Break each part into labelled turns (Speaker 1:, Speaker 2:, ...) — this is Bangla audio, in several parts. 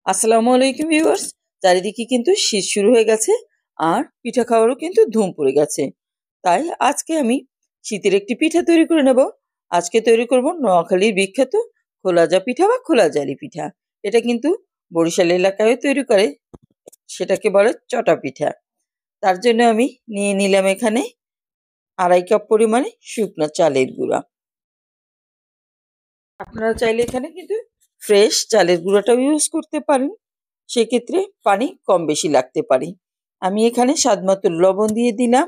Speaker 1: আসসালামু আলাইকুম ভিউয়ার্স। চারিদিকে কিন্তু শীত শুরু হয়ে গেছে আর পিঠা খাওয়ারও কিন্তু ধুম পড়ে গেছে। তাই আজকে আমি শীতের একটি পিঠা তৈরি করে নেব। আজকে তৈরি করব নোয়াখালীর বিখ্যাত খোলাজা পিঠা বা খোলা জালি পিঠা। এটা কিন্তু বরিশাল এলাকায় তৈরি করে, সেটাকে বলে চটা পিঠা। তার জন্য আমি নিয়ে নিলাম এখানে 2.5 কাপ পরিমাণে শুকনো চালের গুঁড়া। আপনারা চাইলে এখানে কিন্তু ফ্রেশ চালের গুঁড়াটাও ইউজ করতে পারেন, সেক্ষেত্রে পানি কম বেশি লাগতে পারে। আমি এখানে স্বাদমতো লবণ দিয়ে দিলাম,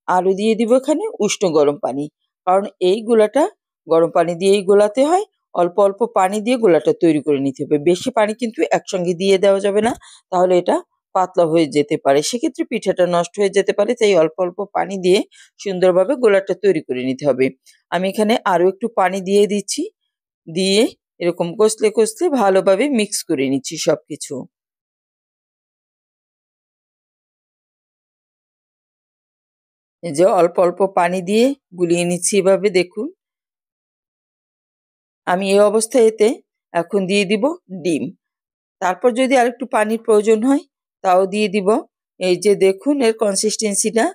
Speaker 1: আরও দিয়ে দিব এখানে উষ্ণ গরম পানি। কারণ এই গোলাটা গরম পানি দিয়েই গোলাতে হয়। অল্প অল্প পানি দিয়ে গোলাটা তৈরি করে নিতে হবে। বেশি পানি কিন্তু একসঙ্গে দিয়ে দেওয়া যাবে না, তাহলে এটা পাতলা হয়ে যেতে পারে, সেক্ষেত্রে পিঠাটা নষ্ট হয়ে যেতে পারে। তাই অল্প অল্প পানি দিয়ে সুন্দরভাবে গোলাটা তৈরি করে নিতে হবে। আমি এখানে আরও একটু পানি দিয়ে দিচ্ছি, দিয়ে এরকম কষলে কষলে ভালোভাবে মিক্স করে নিচ্ছি সবকিছু। এই যে অল্প অল্প পানি দিয়ে গুলিয়ে নিচ্ছি, এভাবে দেখুন। আমি এই অবস্থায় এতে এখন দিয়ে দিব ডিম। তারপর যদি আরেকটু পানির প্রয়োজন হয় তাও দিয়ে দিব। এই যে দেখুন এর কনসিস্টেন্সিটা।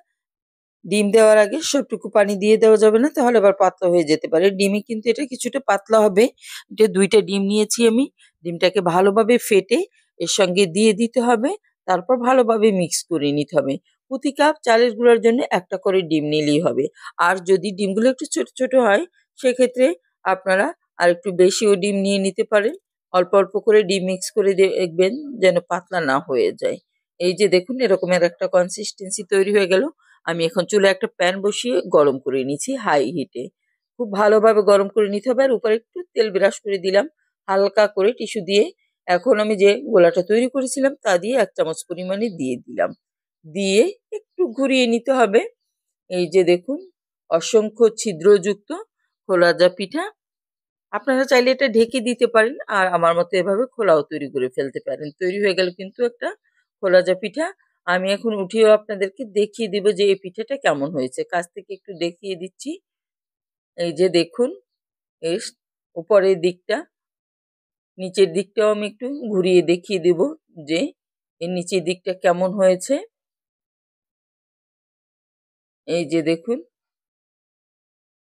Speaker 1: ডিম দেওয়ার আগে সবটুকু পানি দিয়ে দেওয়া যাবে না, তাহলে আবার পাতলা হয়ে যেতে পারে। ডিমে কিন্তু এটা কিছুটা পাতলা হবে। এটা 2টা ডিম নিয়েছি আমি। ডিমটাকে ভালোভাবে ফেটে এর সঙ্গে দিয়ে দিতে হবে। তারপর ভালোভাবে মিক্স করে নিতে হবে। প্রতি কাপ চালের গুঁড়ার জন্য একটা করে ডিম নিলেই হবে। আর যদি ডিমগুলো একটু ছোট ছোট হয়, সেক্ষেত্রে আপনারা আরেকটু বেশিও ডিম নিয়ে নিতে পারেন। অল্প অল্প করে ডিম মিক্স করে দেখবেন যেন পাতলা না হয়ে যায়। এই যে দেখুন এরকমের একটা কনসিস্টেন্সি তৈরি হয়ে গেল। আমি এখন চুলায় একটা প্যান বসিয়ে গরম করে নিচ্ছি হাই হিটে। খুব ভালোভাবে গরম করে নিতে হবে। আর উপরে একটু তেল ব্রাশ করে দিলাম হালকা করে টিস্যু দিয়ে। এখন আমি যে গোলাটা তৈরি করেছিলাম তা দিয়ে 1 চামচ পরিমাণে দিয়ে দিলাম। দিয়ে একটু ঘুরিয়ে নিতে হবে। এই যে দেখুন অসংখ্য ছিদ্রযুক্ত খোলাজা পিঠা। আপনারা চাইলে এটা ঢেকে দিতে পারেন, আর আমার মতো এভাবে খোলাও তৈরি করে ফেলতে পারেন। তৈরি হয়ে গেল কিন্তু একটা খোলাজা পিঠা। আমি এখন উঠিয়েও আপনাদেরকে দেখিয়ে দিব যে এই পিঠাটা কেমন হয়েছে। কাছ থেকে একটু দেখিয়ে দিচ্ছি। এই যে দেখুন এর উপরের দিকটা, নিচের দিকটাও আমি একটু ঘুরিয়ে দেখিয়ে দেব যে এর নিচের দিকটা কেমন হয়েছে। এই যে দেখুন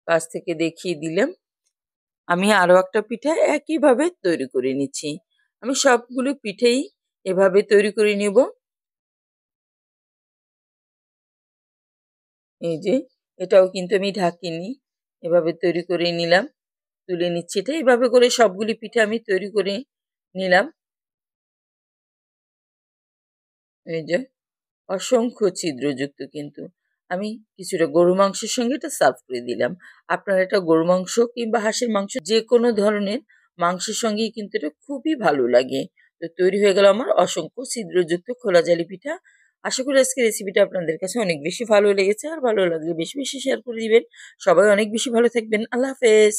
Speaker 1: কাছ থেকে দেখিয়ে দিলাম। আমি আরো একটা পিঠা একইভাবে তৈরি করে নিচ্ছি। আমি সবগুলো পিঠেই এভাবে তৈরি করে নিব। এই যে এটাও কিন্তু আমি ঢাকিনি, এভাবে তৈরি করে নিলাম। তুলে নিচ্ছি এটা। এভাবে করে সবগুলি পিঠে আমি তৈরি করে নিলাম। এই যে অসংখ্য ছিদ্রযুক্ত কিন্তু। আমি কিছুটা গরু মাংসের সঙ্গে এটা সার্ভ করে দিলাম। আপনারা এটা গরু মাংস কিংবা হাঁসের মাংস যে কোনো ধরনের মাংসের সঙ্গেই কিন্তু এটা খুবই ভালো লাগে। তো তৈরি হয়ে গেল আমার অসংখ্য ছিদ্রযুক্ত খোলা জালি পিঠা। আশা করি আজকের রেসিপিটা আপনাদের কাছে অনেক বেশি ভালো লেগেছে। আর ভালো লাগলে বেশি বেশি শেয়ার করে দিবেন। সবাই অনেক বেশি ভালো থাকবেন। আল্লাহ হাফেজ।